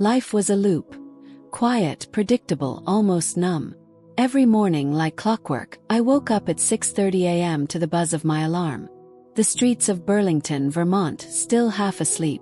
Life was a loop. Quiet, predictable, almost numb. Every morning, like clockwork, I woke up at 6:30 a.m. to the buzz of my alarm. The streets of Burlington, Vermont, still half asleep,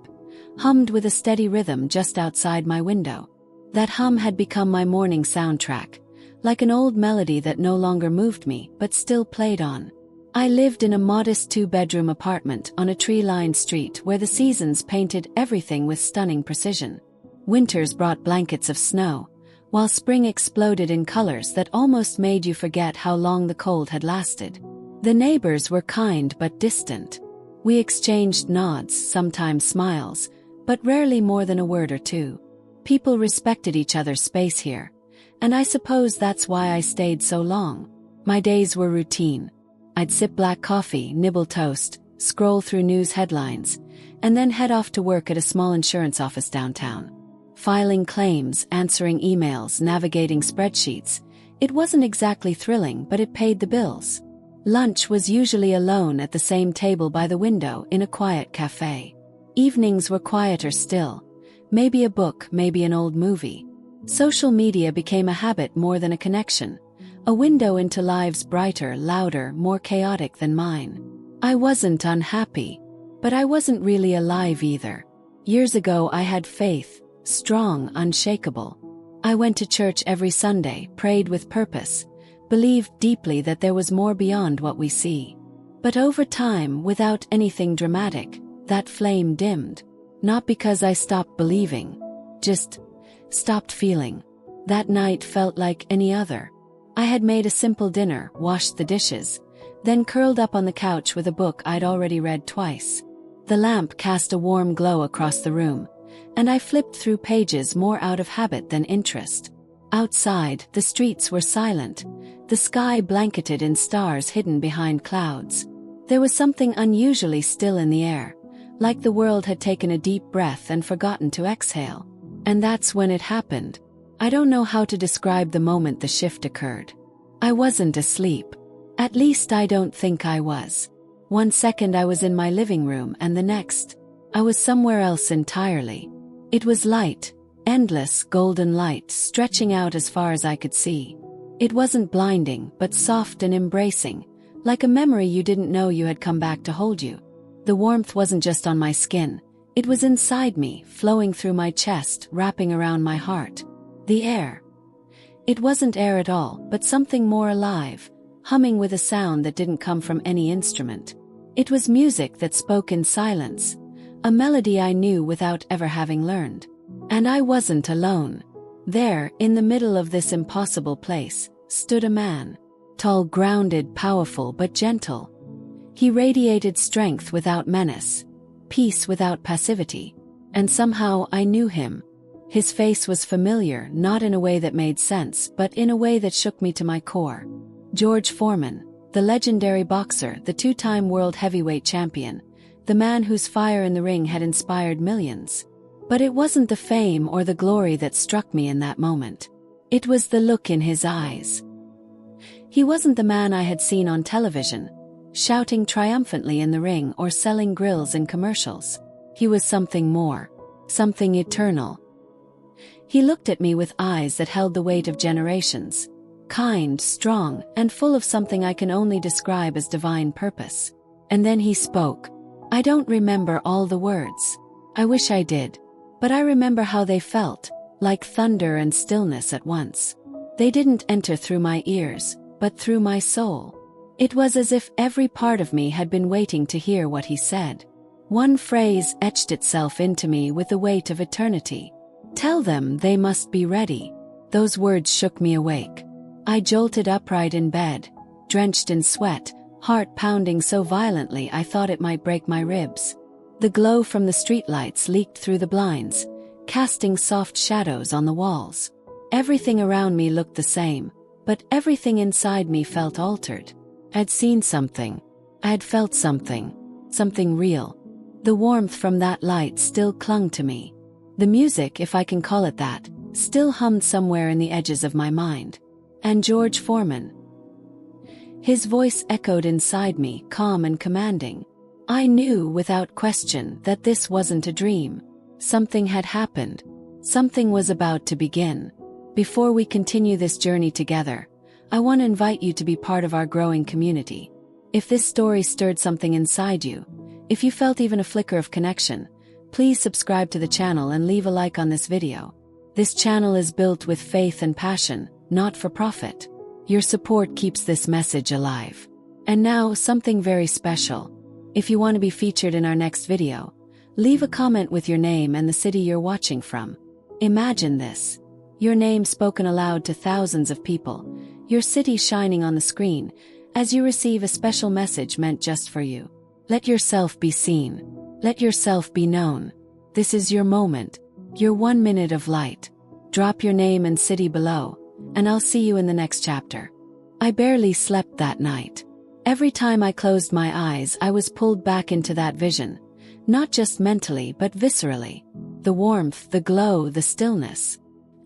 hummed with a steady rhythm just outside my window. That hum had become my morning soundtrack, like an old melody that no longer moved me but still played on. I lived in a modest 2-bedroom apartment on a tree-lined street where the seasons painted everything with stunning precision. Winters brought blankets of snow, while spring exploded in colors that almost made you forget how long the cold had lasted. The neighbors were kind but distant. We exchanged nods, sometimes smiles, but rarely more than a word or two. People respected each other's space here, and I suppose that's why I stayed so long. My days were routine. I'd sip black coffee, nibble toast, scroll through news headlines, and then head off to work at a small insurance office downtown. Filing claims, answering emails, navigating spreadsheets. It wasn't exactly thrilling, but it paid the bills. Lunch was usually alone at the same table by the window in a quiet cafe. Evenings were quieter still. Maybe a book, maybe an old movie. Social media became a habit more than a connection, a window into lives brighter, louder, more chaotic than mine. I wasn't unhappy, but I wasn't really alive either. Years ago I had faith, strong, unshakable. I went to church every Sunday, prayed with purpose, believed deeply that there was more beyond what we see. But over time, without anything dramatic, that flame dimmed. Not because I stopped believing, just stopped feeling. That night felt like any other. I had made a simple dinner, washed the dishes, then curled up on the couch with a book I'd already read twice. The lamp cast a warm glow across the room, and I flipped through pages more out of habit than interest. Outside, the streets were silent, the sky blanketed in stars hidden behind clouds. There was something unusually still in the air, like the world had taken a deep breath and forgotten to exhale. And that's when it happened. I don't know how to describe the moment the shift occurred. I wasn't asleep. At least I don't think I was. One second I was in my living room and the next, I was somewhere else entirely. It was light, endless golden light stretching out as far as I could see. It wasn't blinding but soft and embracing, like a memory you didn't know you had come back to hold you. The warmth wasn't just on my skin, it was inside me, flowing through my chest, wrapping around my heart. The air. It wasn't air at all, but something more alive, humming with a sound that didn't come from any instrument. It was music that spoke in silence, a melody I knew without ever having learned. And I wasn't alone. There, in the middle of this impossible place, stood a man. Tall, grounded, powerful, but gentle. He radiated strength without menace, peace without passivity. And somehow I knew him. His face was familiar, not in a way that made sense, but in a way that shook me to my core. George Foreman, the legendary boxer, the 2-time world heavyweight champion, the man whose fire in the ring had inspired millions. But it wasn't the fame or the glory that struck me in that moment. It was the look in his eyes. He wasn't the man I had seen on television, shouting triumphantly in the ring or selling grills in commercials. He was something more, something eternal. He looked at me with eyes that held the weight of generations, kind, strong, and full of something I can only describe as divine purpose. And then he spoke. I don't remember all the words. I wish I did. But I remember how they felt, like thunder and stillness at once. They didn't enter through my ears, but through my soul. It was as if every part of me had been waiting to hear what he said. One phrase etched itself into me with the weight of eternity. Tell them they must be ready. Those words shook me awake. I jolted upright in bed, drenched in sweat, heart pounding so violently I thought it might break my ribs. The glow from the streetlights leaked through the blinds, casting soft shadows on the walls. Everything around me looked the same, but everything inside me felt altered. I'd seen something. I'd felt something. Something real. The warmth from that light still clung to me. The music, if I can call it that, still hummed somewhere in the edges of my mind. And George Foreman. His voice echoed inside me, calm and commanding. I knew without question that this wasn't a dream. Something had happened. Something was about to begin. Before we continue this journey together, I want to invite you to be part of our growing community. If this story stirred something inside you, if you felt even a flicker of connection, please subscribe to the channel and leave a like on this video. This channel is built with faith and passion, not for profit. Your support keeps this message alive. And now, something very special. If you want to be featured in our next video, leave a comment with your name and the city you're watching from. Imagine this. Your name spoken aloud to thousands of people, your city shining on the screen, as you receive a special message meant just for you. Let yourself be seen. Let yourself be known. This is your moment, your 1 minute of light. Drop your name and city below, and I'll see you in the next chapter. I barely slept that night. Every time I closed my eyes, I was pulled back into that vision, not just mentally but viscerally. The warmth, the glow, the stillness.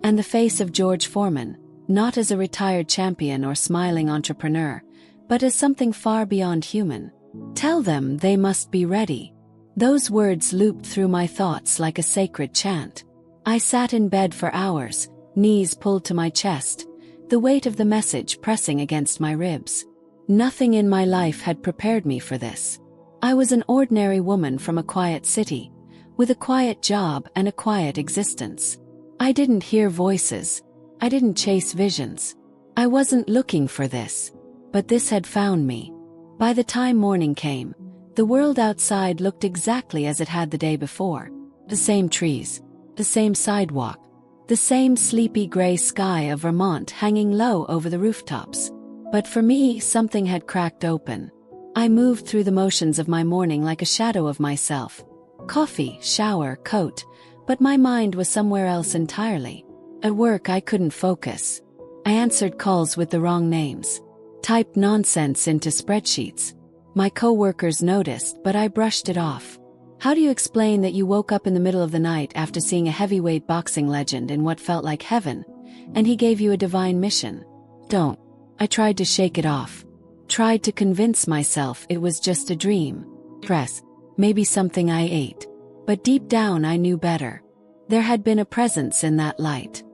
And the face of George Foreman, not as a retired champion or smiling entrepreneur, but as something far beyond human. Tell them they must be ready. Those words looped through my thoughts like a sacred chant. I sat in bed for hours, knees pulled to my chest, the weight of the message pressing against my ribs. Nothing in my life had prepared me for this. I was an ordinary woman from a quiet city, with a quiet job and a quiet existence. I didn't hear voices. I didn't chase visions. I wasn't looking for this. But this had found me. By the time morning came, the world outside looked exactly as it had the day before. The same trees, the same sidewalk, the same sleepy gray sky of Vermont hanging low over the rooftops. But for me, something had cracked open. I moved through the motions of my morning like a shadow of myself. Coffee, shower, coat, but my mind was somewhere else entirely. At work, I couldn't focus. I answered calls with the wrong names. Typed nonsense into spreadsheets. My coworkers noticed, but I brushed it off. How do you explain that you woke up in the middle of the night after seeing a heavyweight boxing legend in what felt like heaven, and he gave you a divine mission? Don't. I tried to shake it off. Tried to convince myself it was just a dream. Maybe something I ate. But deep down I knew better. There had been a presence in that light.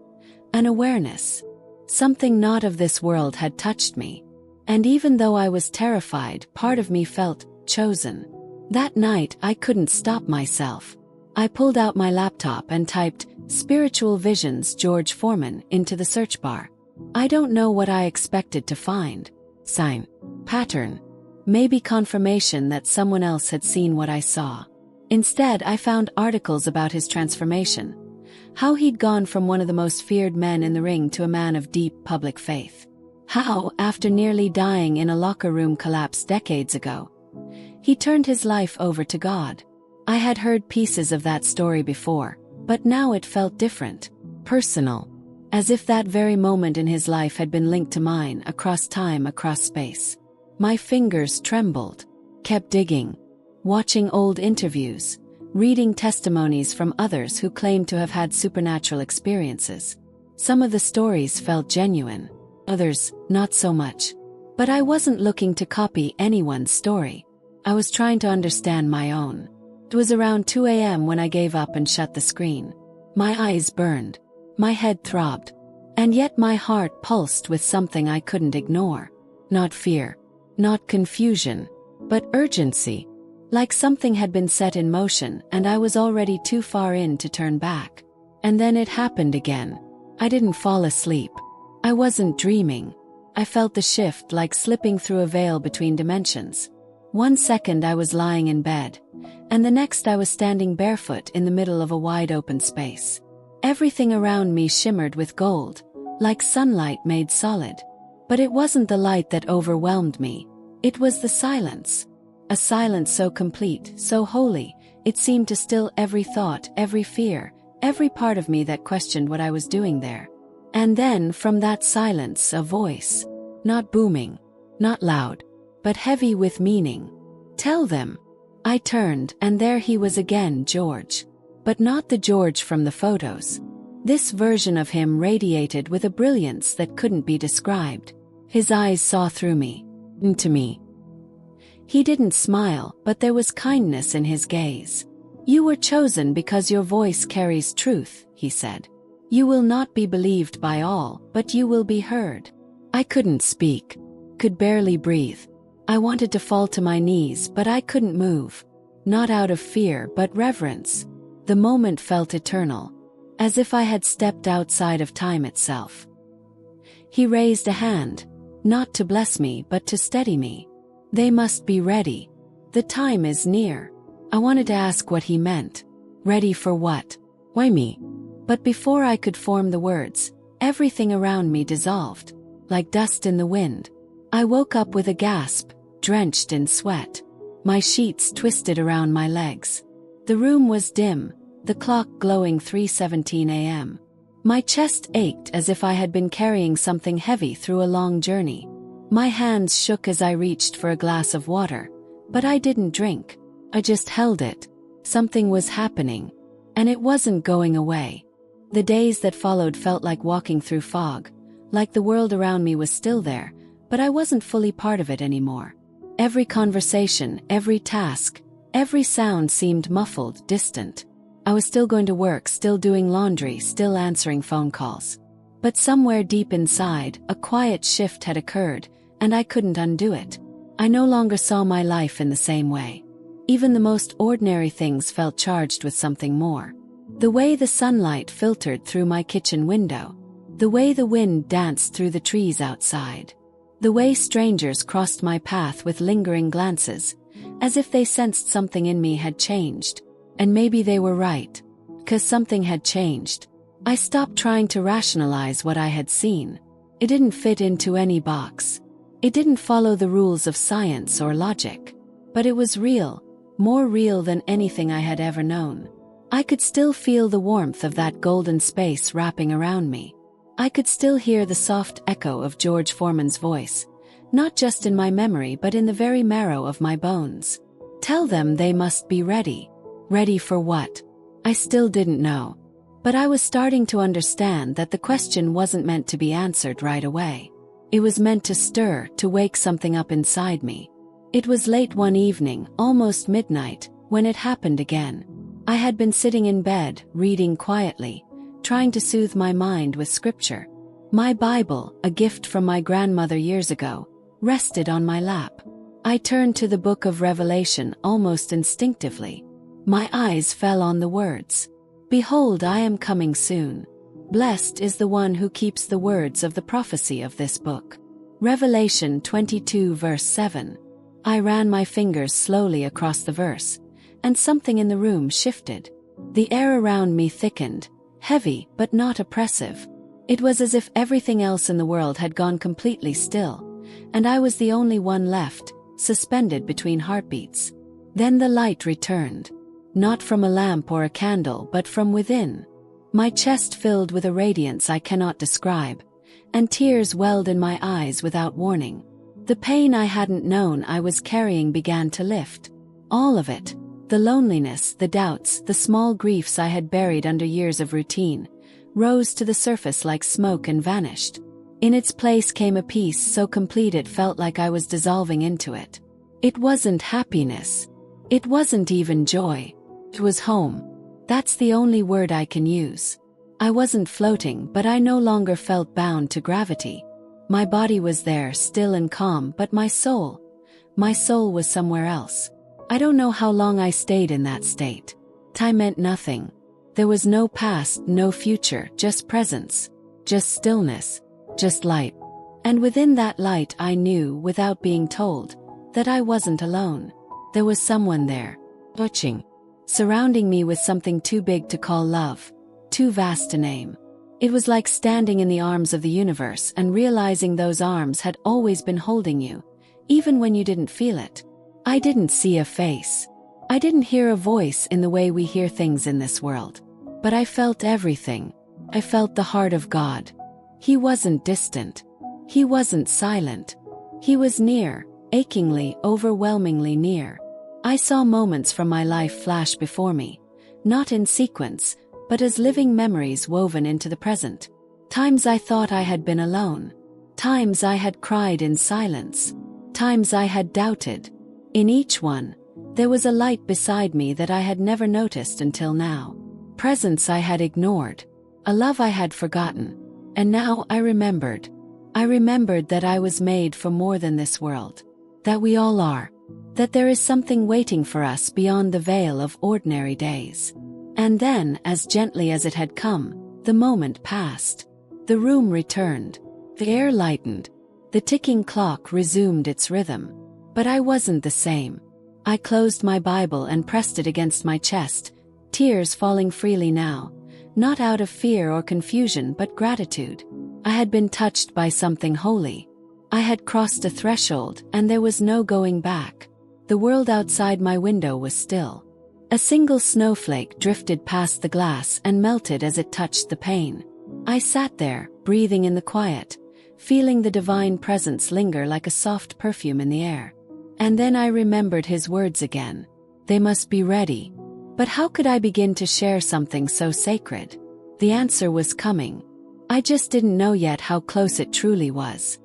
An awareness. Something not of this world had touched me. And even though I was terrified, part of me felt chosen. That night I couldn't stop myself. I pulled out my laptop and typed "Spiritual Visions George Foreman" into the search bar. I don't know what I expected to find. Sign. Pattern. Maybe confirmation that someone else had seen what I saw. Instead, I found articles about his transformation. How he'd gone from one of the most feared men in the ring to a man of deep public faith. How, after nearly dying in a locker room collapse decades ago, he turned his life over to God. I had heard pieces of that story before, but now it felt different. Personal. As if that very moment in his life had been linked to mine, across time, across space. My fingers trembled. Kept digging. Watching old interviews. Reading testimonies from others who claimed to have had supernatural experiences. Some of the stories felt genuine. Others, not so much. But I wasn't looking to copy anyone's story. I was trying to understand my own. It was around 2 a.m. when I gave up and shut the screen. My eyes burned. My head throbbed. And yet my heart pulsed with something I couldn't ignore. Not fear. Not confusion. But urgency. Like something had been set in motion and I was already too far in to turn back. And then it happened again. I didn't fall asleep. I wasn't dreaming. I felt the shift like slipping through a veil between dimensions. 1 second I was lying in bed, and the next I was standing barefoot in the middle of a wide open space. Everything around me shimmered with gold, like sunlight made solid. But it wasn't the light that overwhelmed me. It was the silence. A silence so complete, so holy, it seemed to still every thought, every fear, every part of me that questioned what I was doing there. And then, from that silence, a voice. Not booming, not loud, but heavy with meaning. Tell them. I turned, and there he was again, George. But not the George from the photos. This version of him radiated with a brilliance that couldn't be described. His eyes saw through me. Into me. He didn't smile, but there was kindness in his gaze. "You were chosen because your voice carries truth," he said. "You will not be believed by all, but you will be heard." I couldn't speak, could barely breathe. I wanted to fall to my knees, but I couldn't move. Not out of fear, but reverence. The moment felt eternal, as if I had stepped outside of time itself. He raised a hand, not to bless me but to steady me. "They must be ready. The time is near." I wanted to ask what he meant. Ready for what? Why me? But before I could form the words, everything around me dissolved, like dust in the wind. I woke up with a gasp, drenched in sweat. My sheets twisted around my legs. The room was dim, the clock glowing 3:17 a.m. My chest ached as if I had been carrying something heavy through a long journey. My hands shook as I reached for a glass of water, but I didn't drink. I just held it. Something was happening, and it wasn't going away. The days that followed felt like walking through fog, like the world around me was still there, but I wasn't fully part of it anymore. Every conversation, every task, every sound seemed muffled, distant. I was still going to work, still doing laundry, still answering phone calls. But somewhere deep inside, a quiet shift had occurred, and I couldn't undo it. I no longer saw my life in the same way. Even the most ordinary things felt charged with something more. The way the sunlight filtered through my kitchen window. The way the wind danced through the trees outside. The way strangers crossed my path with lingering glances, as if they sensed something in me had changed. And maybe they were right. 'Cause something had changed. I stopped trying to rationalize what I had seen. It didn't fit into any box. It didn't follow the rules of science or logic. But it was real. More real than anything I had ever known. I could still feel the warmth of that golden space wrapping around me. I could still hear the soft echo of George Foreman's voice, not just in my memory but in the very marrow of my bones. Tell them they must be ready. Ready for what? I still didn't know. But I was starting to understand that the question wasn't meant to be answered right away. It was meant to stir, to wake something up inside me. It was late one evening, almost midnight, when it happened again. I had been sitting in bed, reading quietly, trying to soothe my mind with scripture. My Bible, a gift from my grandmother years ago, rested on my lap. I turned to the book of Revelation almost instinctively. My eyes fell on the words, "Behold, I am coming soon. Blessed is the one who keeps the words of the prophecy of this book." Revelation 22 verse 7. I ran my fingers slowly across the verse, and something in the room shifted. The air around me thickened, heavy but not oppressive. It was as if everything else in the world had gone completely still, and I was the only one left, suspended between heartbeats. Then the light returned. Not from a lamp or a candle but from within. My chest filled with a radiance I cannot describe, and tears welled in my eyes without warning. The pain I hadn't known I was carrying began to lift. All of it. The loneliness, the doubts, the small griefs I had buried under years of routine, rose to the surface like smoke and vanished. In its place came a peace so complete it felt like I was dissolving into it. It wasn't happiness. It wasn't even joy. It was home. That's the only word I can use. I wasn't floating, but I no longer felt bound to gravity. My body was there, still and calm, but my soul was somewhere else. I don't know how long I stayed in that state. Time meant nothing. There was no past, no future, just presence, just stillness, just light. And within that light I knew, without being told, that I wasn't alone. There was someone there, watching, surrounding me with something too big to call love, too vast to name. It was like standing in the arms of the universe and realizing those arms had always been holding you, even when you didn't feel it. I didn't see a face. I didn't hear a voice in the way we hear things in this world. But I felt everything. I felt the heart of God. He wasn't distant. He wasn't silent. He was near, achingly, overwhelmingly near. I saw moments from my life flash before me, not in sequence, but as living memories woven into the present. Times I thought I had been alone. Times I had cried in silence. Times I had doubted. In each one, There was a light beside me that I had never noticed until now. Presence I had ignored. A love I had forgotten. And now I remembered. I remembered that I was made for more than this world. That we all are. That there is something waiting for us beyond the veil of ordinary days. And then, as gently as it had come, the moment passed. The room returned. The air lightened. The ticking clock resumed its rhythm. But I wasn't the same. I closed my Bible and pressed it against my chest, tears falling freely now, not out of fear or confusion but gratitude. I had been touched by something holy. I had crossed a threshold, and there was no going back. The world outside my window was still. A single snowflake drifted past the glass and melted as it touched the pane. I sat there, breathing in the quiet, feeling the divine presence linger like a soft perfume in the air. And then I remembered his words again. They must be ready. But how could I begin to share something so sacred? The answer was coming. I just didn't know yet how close it truly was.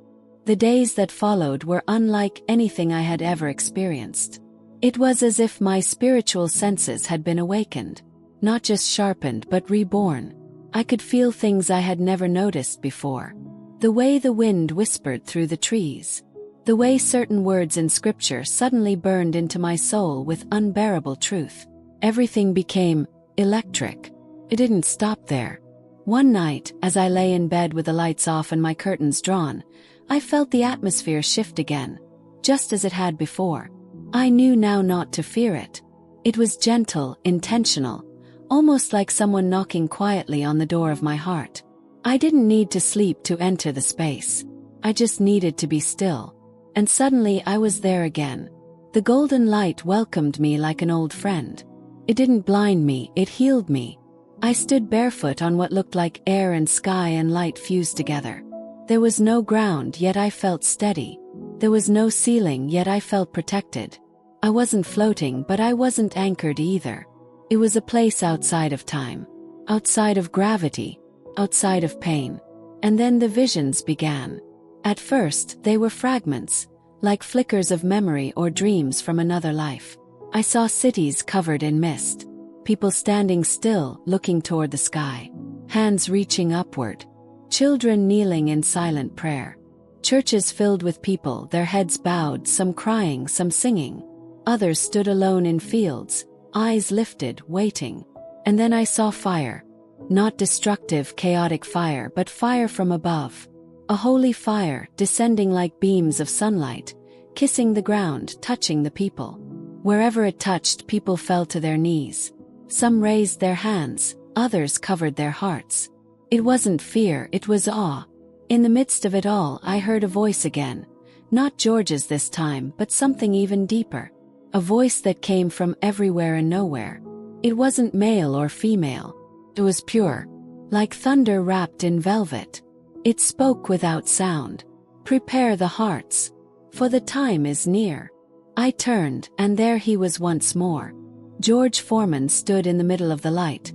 The days that followed were unlike anything I had ever experienced. It was as if my spiritual senses had been awakened, not just sharpened but reborn. I could feel things I had never noticed before. The way the wind whispered through the trees. The way certain words in scripture suddenly burned into my soul with unbearable truth. Everything became electric. It didn't stop there. One night, as I lay in bed with the lights off and my curtains drawn, I felt the atmosphere shift again, just as it had before. I knew now not to fear it. It was gentle, intentional, almost like someone knocking quietly on the door of my heart. I didn't need to sleep to enter the space. I just needed to be still. And suddenly I was there again. The golden light welcomed me like an old friend. It didn't blind me, it healed me. I stood barefoot on what looked like air and sky and light fused together. There was no ground, yet I felt steady. There was no ceiling, yet I felt protected. I wasn't floating, but I wasn't anchored either. It was a place outside of time, outside of gravity, outside of pain. And then the visions began. At first, they were fragments, like flickers of memory or dreams from another life. I saw cities covered in mist, people standing still, looking toward the sky, hands reaching upward, children kneeling in silent prayer, churches filled with people, their heads bowed, some crying, some singing. Others stood alone in fields, eyes lifted, waiting. And then I saw fire. Not destructive, chaotic fire, but fire from above. A holy fire, descending like beams of sunlight, kissing the ground, touching the people. Wherever it touched, people fell to their knees. Some raised their hands, others covered their hearts. It wasn't fear, it was awe. In the midst of it all, I heard a voice again. Not George's this time, but something even deeper. A voice that came from everywhere and nowhere. It wasn't male or female. It was pure, like thunder wrapped in velvet. It spoke without sound. Prepare the hearts, for the time is near. I turned, and there he was once more. George Foreman stood in the middle of the light,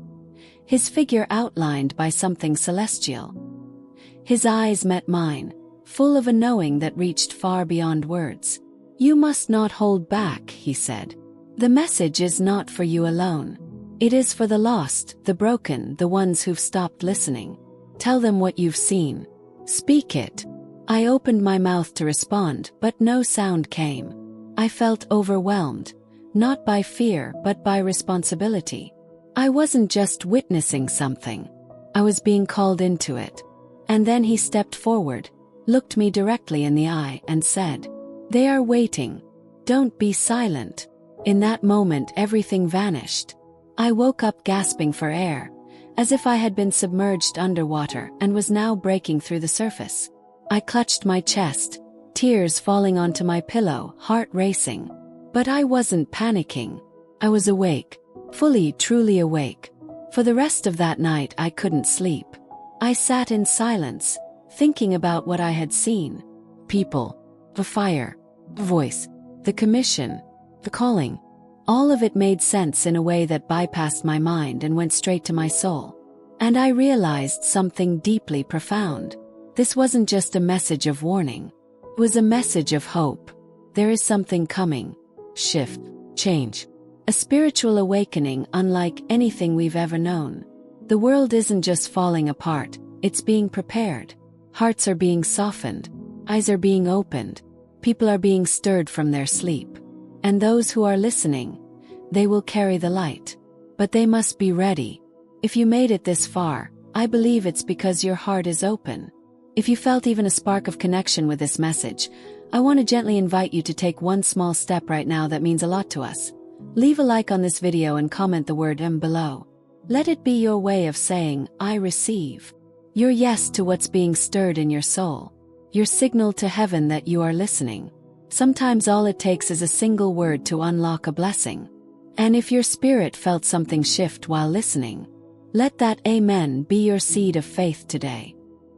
his figure outlined by something celestial. His eyes met mine, full of a knowing that reached far beyond words. You must not hold back, he said. The message is not for you alone. It is for the lost, the broken, the ones who've stopped listening. Tell them what you've seen. Speak it. I opened my mouth to respond, but no sound came. I felt overwhelmed, not by fear but by responsibility. I wasn't just witnessing something. I was being called into it. And then he stepped forward, looked me directly in the eye, and said, "They are waiting. Don't be silent." In that moment everything vanished. I woke up gasping for air, as if I had been submerged underwater and was now breaking through the surface. I clutched my chest, tears falling onto my pillow, heart racing. But I wasn't panicking. I was awake, fully, truly awake. For the rest of that night I couldn't sleep. I sat in silence, thinking about what I had seen. People, the fire, the voice, the commission, the calling. All of it made sense in a way that bypassed my mind and went straight to my soul. And I realized something deeply profound. This wasn't just a message of warning. It was a message of hope. There is something coming. Shift. Change. A spiritual awakening unlike anything we've ever known. The world isn't just falling apart, it's being prepared. Hearts are being softened. Eyes are being opened. People are being stirred from their sleep. And those who are listening, they will carry the light. But they must be ready. If you made it this far, I believe it's because your heart is open. If you felt even a spark of connection with this message, I want to gently invite you to take one small step right now that means a lot to us. Leave a like on this video and comment the word below. Let it be your way of saying, I receive. Your yes to what's being stirred in your soul. Your signal to heaven that you are listening. Sometimes all it takes is a single word to unlock a blessing. And if your spirit felt something shift while listening, let that amen be your seed of faith today.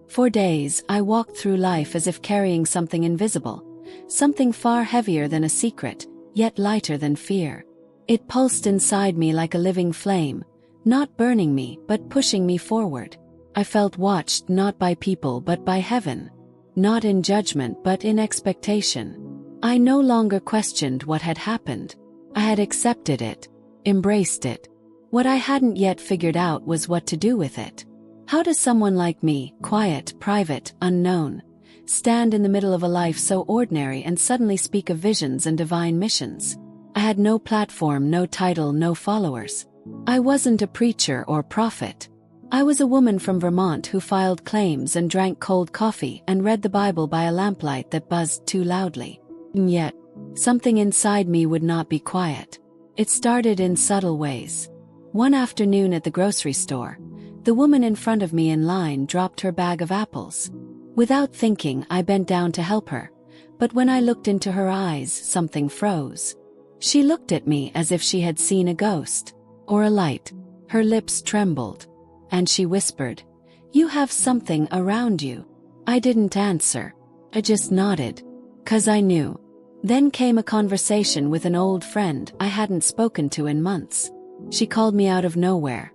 For days, I walked through life as if carrying something invisible, something far heavier than a secret, yet lighter than fear. It pulsed inside me like a living flame, not burning me but pushing me forward. I felt watched not by people but by heaven. Not in judgment but in expectation. I no longer questioned what had happened. I had accepted it, embraced it. What I hadn't yet figured out was what to do with it. How does someone like me, quiet, private, unknown, stand in the middle of a life so ordinary and suddenly speak of visions and divine missions? I had no platform, no title, no followers. I wasn't a preacher or prophet. I was a woman from Vermont who filed claims and drank cold coffee and read the Bible by a lamplight that buzzed too loudly. And yet, something inside me would not be quiet. It started in subtle ways. One afternoon at the grocery store, the woman in front of me in line dropped her bag of apples. Without thinking, I bent down to help her, but when I looked into her eyes, something froze. She looked at me as if she had seen a ghost, or a light. Her lips trembled, and she whispered, "You have something around you." I didn't answer. I just nodded, 'cause I knew. Then came a conversation with an old friend I hadn't spoken to in months. She called me out of nowhere.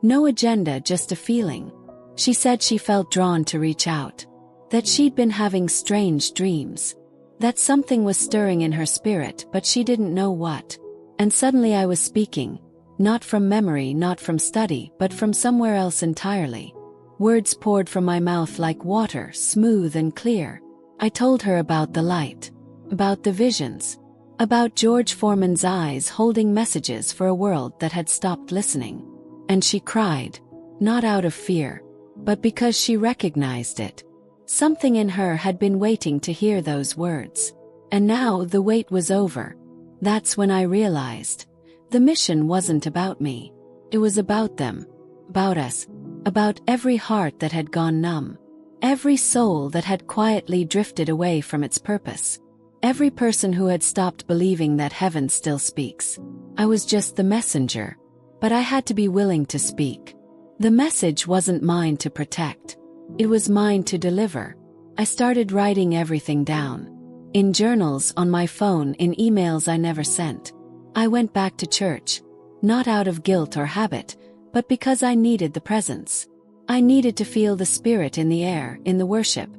No agenda, just a feeling. She said she felt drawn to reach out. That she'd been having strange dreams. That something was stirring in her spirit, but she didn't know what. And suddenly I was speaking, not from memory, not from study, but from somewhere else entirely. Words poured from my mouth like water, smooth and clear. I told her about the light. About the visions. About George Foreman's eyes holding messages for a world that had stopped listening. And she cried. Not out of fear, but because she recognized it. Something in her had been waiting to hear those words. And now the wait was over. That's when I realized. The mission wasn't about me. It was about them. About us. About every heart that had gone numb. Every soul that had quietly drifted away from its purpose. Every person who had stopped believing that heaven still speaks. I was just the messenger. But I had to be willing to speak. The message wasn't mine to protect. It was mine to deliver. I started writing everything down. In journals, on my phone, in emails I never sent. I went back to church. Not out of guilt or habit, but because I needed the presence. I needed to feel the spirit in the air, in the worship,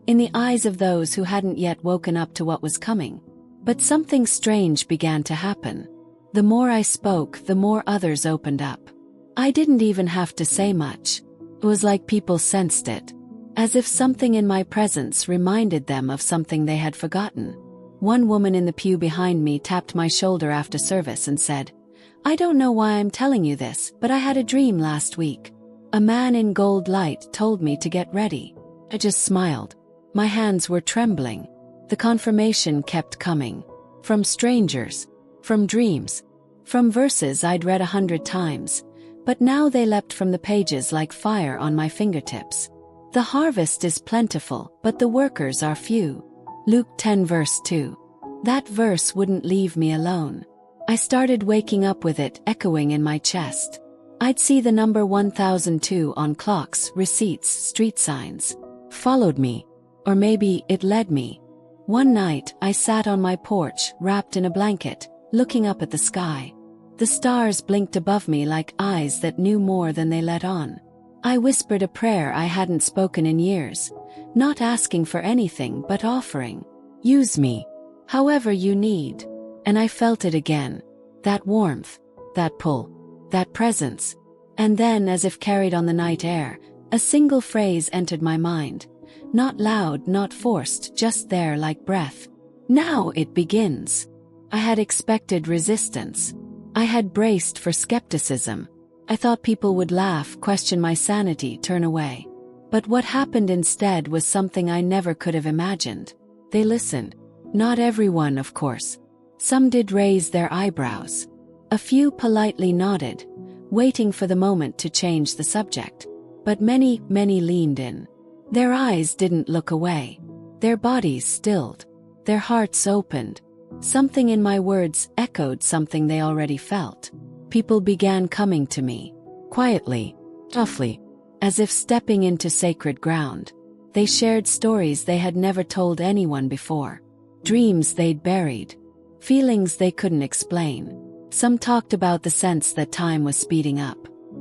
in the eyes of those who hadn't yet woken up to what was coming. But something strange began to happen. The more I spoke, the more others opened up. I didn't even have to say much. It was like people sensed it. As if something in my presence reminded them of something they had forgotten. One woman in the pew behind me tapped my shoulder after service and said, "I don't know why I'm telling you this, but I had a dream last week. A man in gold light told me to get ready." I just smiled. My hands were trembling. The confirmation kept coming. From strangers. From dreams. From verses I'd read 100 times. But now they leapt from the pages like fire on my fingertips. The harvest is plentiful, but the workers are few. Luke 10 verse 2. That verse wouldn't leave me alone. I started waking up with it echoing in my chest. I'd see the number 1002 on clocks, receipts, street signs. Followed me. Or maybe it led me. One night, I sat on my porch, wrapped in a blanket, looking up at the sky. The stars blinked above me like eyes that knew more than they let on. I whispered a prayer I hadn't spoken in years, not asking for anything but offering. Use me. However you need. And I felt it again. That warmth, that pull, that presence. And then, as if carried on the night air, a single phrase entered my mind. Not loud, not forced, just there like breath. Now it begins. I had expected resistance. I had braced for skepticism. I thought people would laugh, question my sanity, turn away. But what happened instead was something I never could have imagined. They listened. Not everyone, of course. Some did raise their eyebrows. A few politely nodded, waiting for the moment to change the subject. But many leaned in. Their eyes didn't look away. Their bodies stilled. Their hearts opened. Something in my words echoed something they already felt. People began coming to me. Quietly, softly, as if stepping into sacred ground. They shared stories they had never told anyone before. Dreams they'd buried. Feelings they couldn't explain. Some talked about the sense that time was speeding up.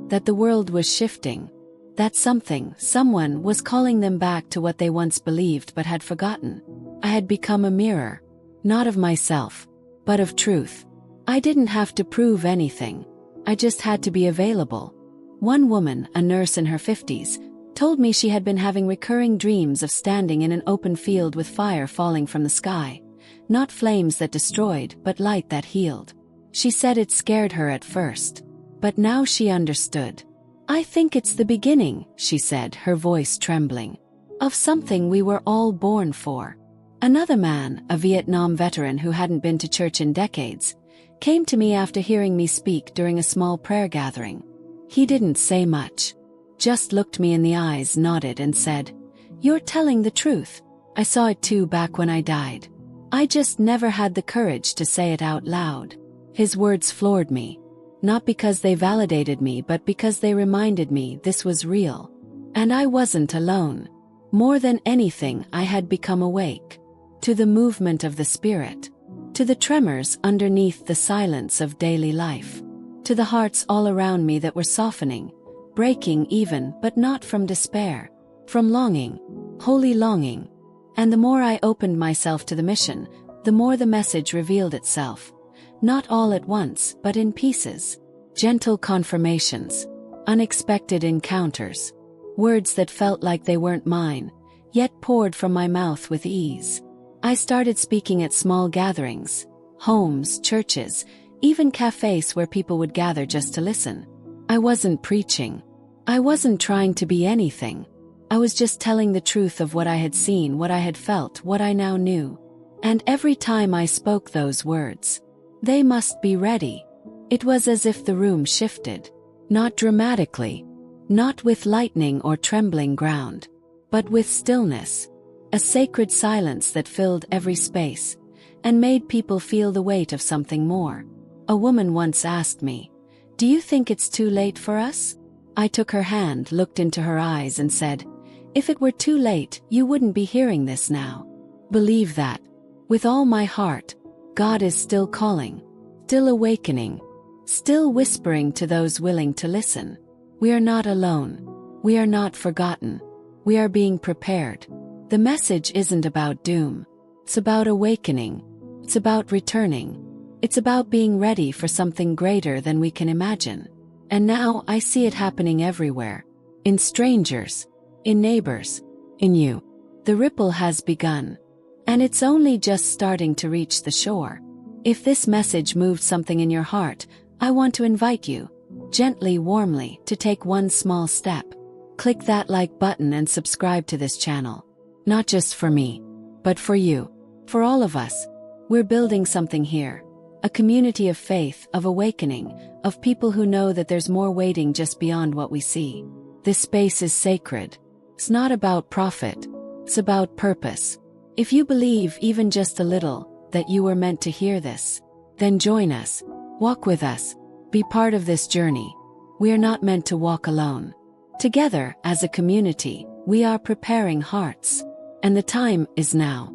That the world was shifting. That someone was calling them back to what they once believed but had forgotten. I had become a mirror. Not of myself, but of truth. I didn't have to prove anything. I just had to be available. One woman, a nurse in her 50s, told me she had been having recurring dreams of standing in an open field with fire falling from the sky. Not flames that destroyed, but light that healed. She said it scared her at first. But now she understood. I think it's the beginning, she said, her voice trembling, of something we were all born for. Another man, a Vietnam veteran who hadn't been to church in decades, came to me after hearing me speak during a small prayer gathering. He didn't say much. Just looked me in the eyes, nodded and said, "You're telling the truth. I saw it too back when I died. I just never had the courage to say it out loud." His words floored me. Not because they validated me, but because they reminded me this was real. And I wasn't alone. More than anything, I had become awake. To the movement of the spirit. To the tremors underneath the silence of daily life. To the hearts all around me that were softening, breaking even, but not from despair. From longing, holy longing. And the more I opened myself to the mission, the more the message revealed itself. Not all at once, but in pieces. Gentle confirmations. Unexpected encounters. Words that felt like they weren't mine, yet poured from my mouth with ease. I started speaking at small gatherings. Homes, churches, even cafes where people would gather just to listen. I wasn't preaching. I wasn't trying to be anything. I was just telling the truth of what I had seen, what I had felt, what I now knew. And every time I spoke those words, "They must be ready," it was as if the room shifted. Not dramatically, not with lightning or trembling ground, but with stillness. A sacred silence that filled every space, and made people feel the weight of something more. A woman once asked me, "Do you think it's too late for us?" I took her hand, looked into her eyes and said, "If it were too late, you wouldn't be hearing this now." Believe that. With all my heart. God is still calling, still awakening, still whispering to those willing to listen. We are not alone. We are not forgotten. We are being prepared. The message isn't about doom. It's about awakening. It's about returning. It's about being ready for something greater than we can imagine. And now I see it happening everywhere. In strangers. In neighbors. In you. The ripple has begun. And it's only just starting to reach the shore. If this message moved something in your heart, I want to invite you, gently, warmly, to take one small step. Click that like button and subscribe to this channel. Not just for me, but for you. For all of us. We're building something here. A community of faith, of awakening, of people who know that there's more waiting just beyond what we see. This space is sacred. It's not about profit. It's about purpose. If you believe even just a little that you were meant to hear this, then join us. Walk with us. Be part of this journey. We are not meant to walk alone. Together, as a community, we are preparing hearts. And the time is now.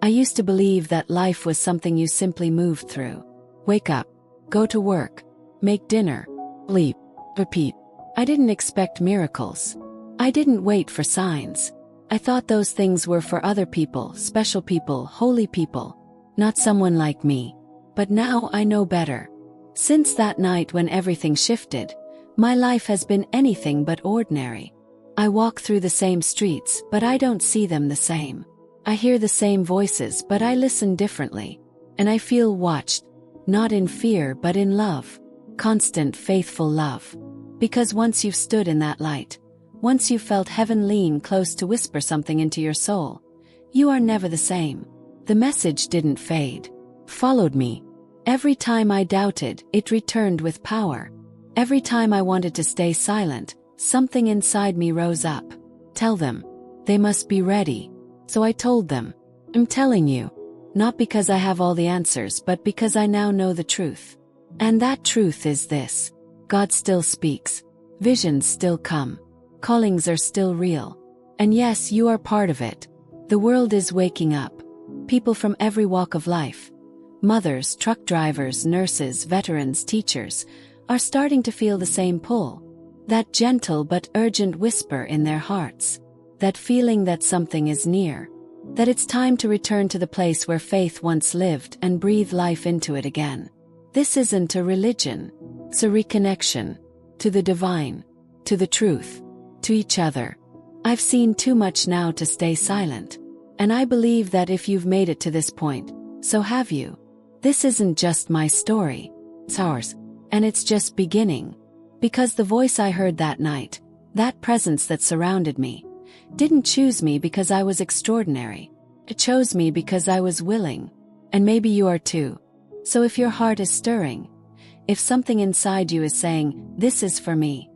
I used to believe that life was something you simply moved through. Wake up, go to work, make dinner, sleep, repeat. I didn't expect miracles. I didn't wait for signs. I thought those things were for other people, special people, holy people. Not someone like me. But now I know better. Since that night when everything shifted, my life has been anything but ordinary. I walk through the same streets, but I don't see them the same. I hear the same voices, but I listen differently. And I feel watched, not in fear but in love. Constant, faithful love. Because once you've stood in that light, once you've felt heaven lean close to whisper something into your soul, you are never the same. The message didn't fade. Followed me. Every time I doubted, it returned with power. Every time I wanted to stay silent, something inside me rose up. Tell them. They must be ready. So I told them. I'm telling you. Not because I have all the answers, but because I now know the truth. And that truth is this. God still speaks. Visions still come. Callings are still real. And yes, you are part of it. The world is waking up. People from every walk of life, mothers, truck drivers, nurses, veterans, teachers, are starting to feel the same pull. That gentle but urgent whisper in their hearts. That feeling that something is near. That it's time to return to the place where faith once lived and breathe life into it again. This isn't a religion. It's a reconnection. To the divine. To the truth. To each other. I've seen too much now to stay silent. And I believe that if you've made it to this point, so have you. This isn't just my story. It's ours. And it's just beginning. Because the voice I heard that night, that presence that surrounded me, didn't choose me because I was extraordinary. It chose me because I was willing. And maybe you are too. So if your heart is stirring, if something inside you is saying, this is for me,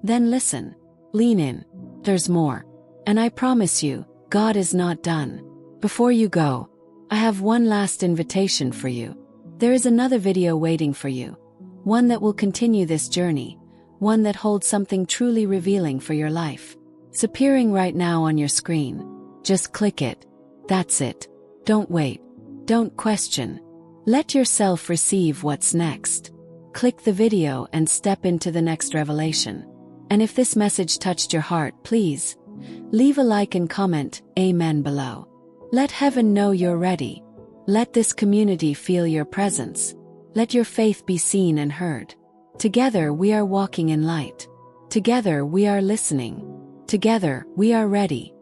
then listen. Lean in. There's more. And I promise you, God is not done. Before you go, I have one last invitation for you. There is another video waiting for you. One that will continue this journey. One that holds something truly revealing for your life. It's appearing right now on your screen. Just click it. That's it. Don't wait. Don't question. Let yourself receive what's next. Click the video and step into the next revelation. And if this message touched your heart, please leave a like and comment, Amen below. Let heaven know you're ready. Let this community feel your presence. Let your faith be seen and heard. Together we are walking in light. Together we are listening. Together we are ready.